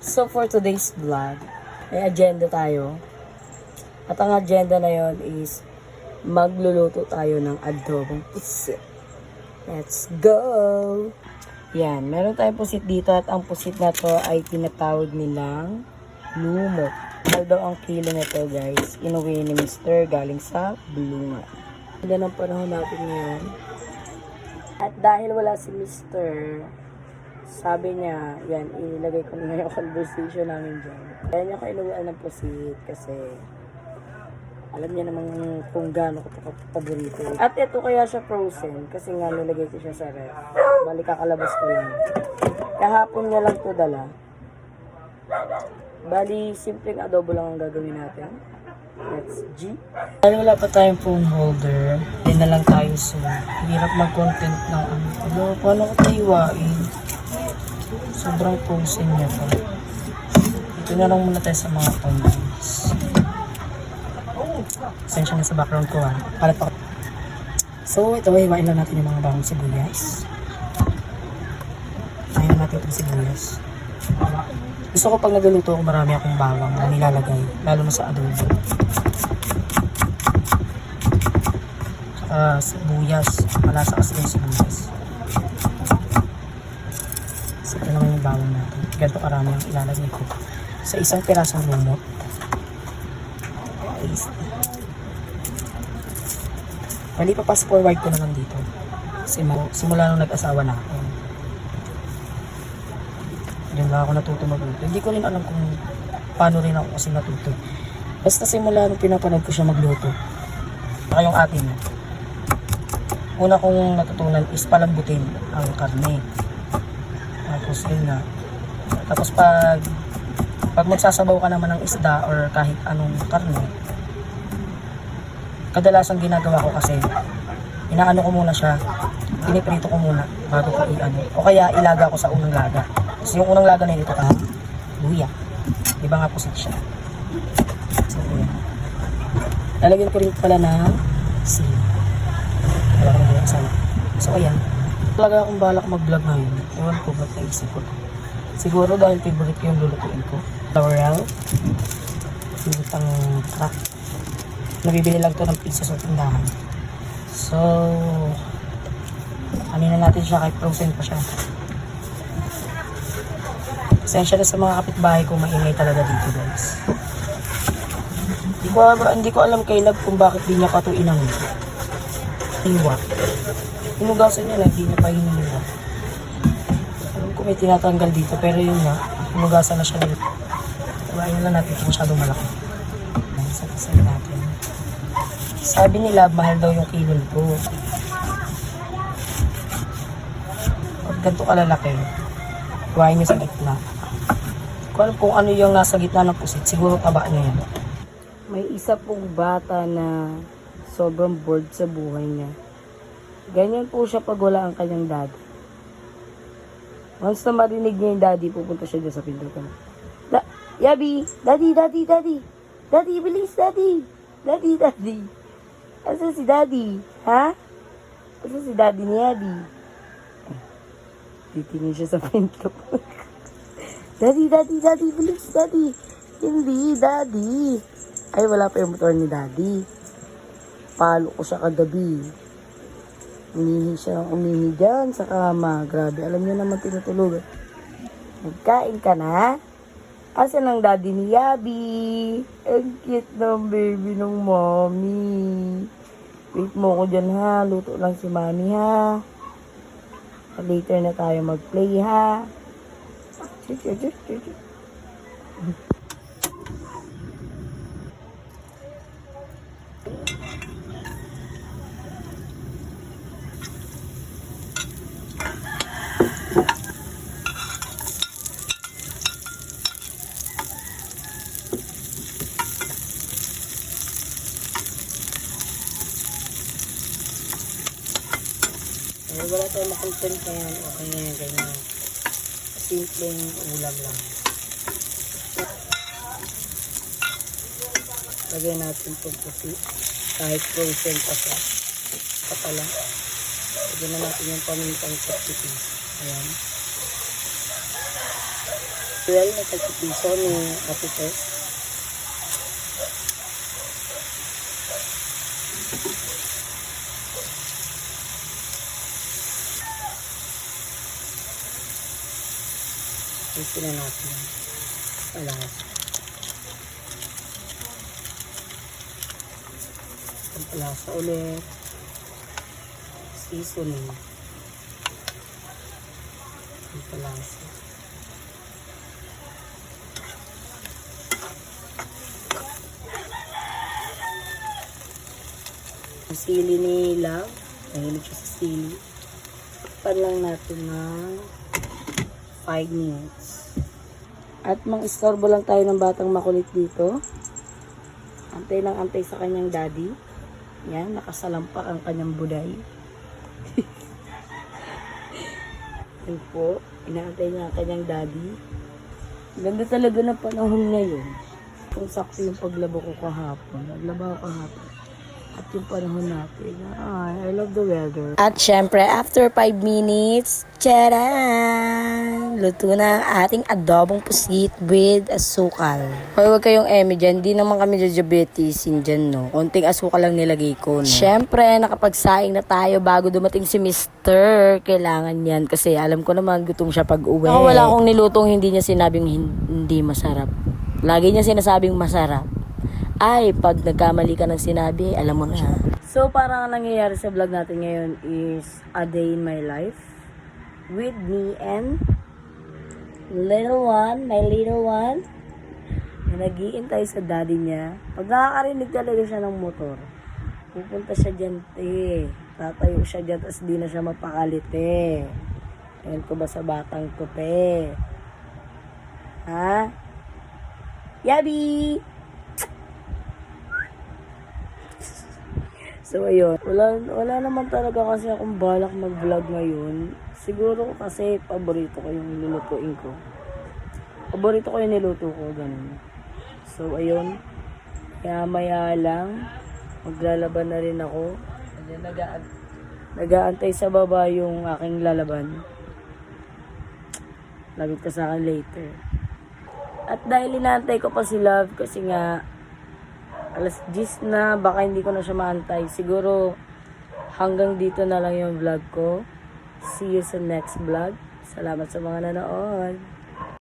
So for today's vlog, may agenda tayo. At ang agenda na yon is magluluto tayo ng adobong pusit. Let's go! Yan, meron tayong pusit dito at ang pusit na to ay tinatawag nilang lumot. Mahal daw ang kilo nito guys. Inuwi ni Mr. galing sa Bulungan. Ganda ng panahon natin ngayon. At dahil wala si Mr., sabi niya, yan, ilagay ko na yung conversation namin dyan. Kaya niya ko inuwian ng pusit kasi alam niya naman kung gaano ko ito paborito. At ito kaya siya frozen kasi nga nilagay ko siya sa ref. Bali kakalabas ko lang. Kahapon niya lang ito dala. Bali, simpleng adobo lang ang gagawin natin. Let's G. Dahil wala pa tayong phone holder, hindi na lang tayo hirap mag-content ng ano. Paano ko tayiwain? Sobrang frozen niya pa. Ito na lang muna tayo sa mga condiments. Sensya na sa background ko ha. Palat ako. So ito, hiwain lang natin yung mga bawang sibuyas. Ayaw natin itong sibuyas. Gusto ko pag nagluluto ako marami akong bawang na nilalagay. Lalo na sa adobo. Saka sibuyas. Malasa kasi yung sibuyas. So ito naman yung bawang natin. Ganito karami ang ilalagay ko. Sa isang pirasong lumot. Bali pa fast forward ko naman dito. Simula nung nag-asawa na ako. Diyan lang ako natuto magluto. Hindi ko rin alam kung paano rin ako kasi natuto. Basta simula nung pinapanood ko siya magluto. Saka yung atin. Una kong natutunan is palambutin ang karne. Tapos yun nga. Tapos pag magsasabaw ka naman ng isda or kahit anong karne, kadalasan ginagawa ko kasi inaano ko muna siya, piniprito ko muna bago ko i-ano. O kaya ilaga ko sa unang laga. Kasi yung unang laga na ito luya. Diba nga pusit siya. So, ayan. Lalagyan ko rin pala na sili. Wala ko na kasama. So, ayan. Talaga akong balak mag-vlog ngayon. Ewan ko ba't naisip ko. Siguro dahil favorite ko yung lulutuin ko. Laurel. Lutang crack. Nabibili lang ito ng pizza sa tindahan. So, kanina natin siya kahit frozen pa siya. Pasensya na sa mga kapitbahay ko, maingay talaga dito guys. Hindi ko alam kay Love kung bakit di niya pa ito inang hiwa. Hinugasan niya lang, di niya pa hinihiwa. Alam ko may tinatanggal dito, pero yun nga, hinugasan na siya nila. Iwain lang natin kung masyadong malaki. Isa-isa natin. Sabi ni Love, mahal daw yung kilo nito. Pag ganito kalalaki, iwain niya sa gitna. Kung alam kung ano yung nasa gitna ng pusit, siguro taba niya yan. May isa pong bata na sobrang bored sa buhay niya. Ganyan po siya pag wala ang kanyang daddy. Once na marinig niya yung daddy, pupunta siya dyan sa pintuan. Yabi! Daddy! Daddy! Daddy! Daddy! Bilis! Daddy! Daddy! Daddy! Asa si daddy? Ha? Asa si daddy ni Yabi? Titingin siya sa pinto. Daddy, daddy, daddy, bilis, daddy. Hindi, daddy. Ay, wala pa yung motor ni daddy. Palo ko siya kagabi. Umihi siya ng umihi dyan sa kama. Grabe, alam niyo naman tinutulog. Nagkain ka na? Asan ang daddy ni Yabi? Ang cute ng baby ng mommy. Wait mo ko dyan ha. Luto lang si mommy ha. Later na tayo mag-play ha. Wala tayong makontent ngayon. Okay na yan, ganyan. Simpleng ulam lang. Lagyan natin itong pusit. Kahit frozen pa siya. Pa pala. Lagyan na natin yung pamintang pusit. Ayan. Well, nagkakipiso ni Ate Tess. Isin na natin. Alas. Pampalasa ulit. Seasoning. Pampalasa. Ang sili ni Love. Mahilig siya sa sili. Pan lang natin ng 5 minutes. At mang-istorbo lang tayo ng batang makulit dito. Antay lang antay sa kanyang daddy. Yan, nakasalampak ang kanyang buday. Yan po, inaantay niya ang kanyang daddy. Ganda talaga ng panahon ngayon. Kung sakto yung paglaba ko kahapon. Naglaba ko kahapon. At yung panahon natin. Ay, I love the weather. At syempre, after 5 minutes, tcharan! Luto na ang ating adobong pusit with asukal. Hoy, huwag kayong eme dyan. Di naman kami diabetisin dyan, no? Konting asukal lang nilagay ko, no? Syempre, nakapagsaing na tayo bago dumating si Mr. Kailangan yan. Kasi alam ko naman, gutom siya pag uwi. Ako, wala akong nilutong hindi niya sinabing hindi masarap. Lagi niya sinasabing masarap. Ay, pag nagkamali ka ng sinabi, alam mo na. So, parang ang nangyayari sa vlog natin ngayon is a day in my life with me and little one, my little one, na nag-iintay sa daddy niya. Pag nakakarinig talaga siya ng motor, pupunta siya dyan, tatayo siya dyan, tapos di na siya mapakalit, Ayan ko ba sa batang to, Ha? Yabi! So, ayun. Wala naman talaga kasi akong balak mag-vlog ngayon. Siguro kasi paborito ko yung nilulutuin ko. Paborito ko yung niluto ko, ganun. So, ayun. Kaya maya lang, maglalaban na rin ako. And then, nag-aantay sa baba yung aking lalaban. Labit ka sa akin later. At dahil inaantay ko pa si Love kasi nga, alas 10 na, baka hindi ko na siya maantay. Siguro, hanggang dito na lang yung vlog ko. See you sa next vlog. Salamat sa mga nanood.